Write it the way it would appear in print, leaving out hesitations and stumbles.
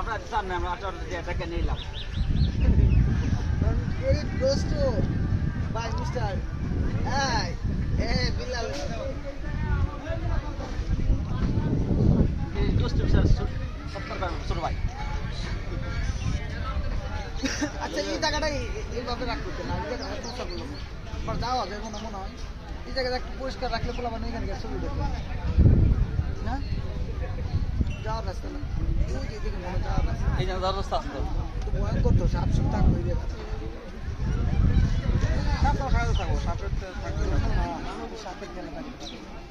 আমরা জান না আমরা 18 টাকা নিলাম এই দোস্ত ভাই মিস্টার এই বিলাল এই দোস্ত স্যার 70 টাকা ছোট ভাই আচ্ছা এই জায়গাটা এইভাবে রাখতে না এই জায়গাটা সমস্যা বলবো আমার যাওয়া হবে মনে হয় এই জায়গাটা একটু পরিষ্কার রাখলে বলা মানে এখানে গিয়ে ছবি দেখবে না যাওয়ার রাস্তা না ওই যে এদিকে মনে যাওয়ার রাস্তা এই যে রাস্তা আছে তো ভয়ঙ্কর তো সাপ সুপ থাকবো এই জায়গাটা সাপ তো থাকবো সাপের থাকবে না সাপের গেলে থাকবে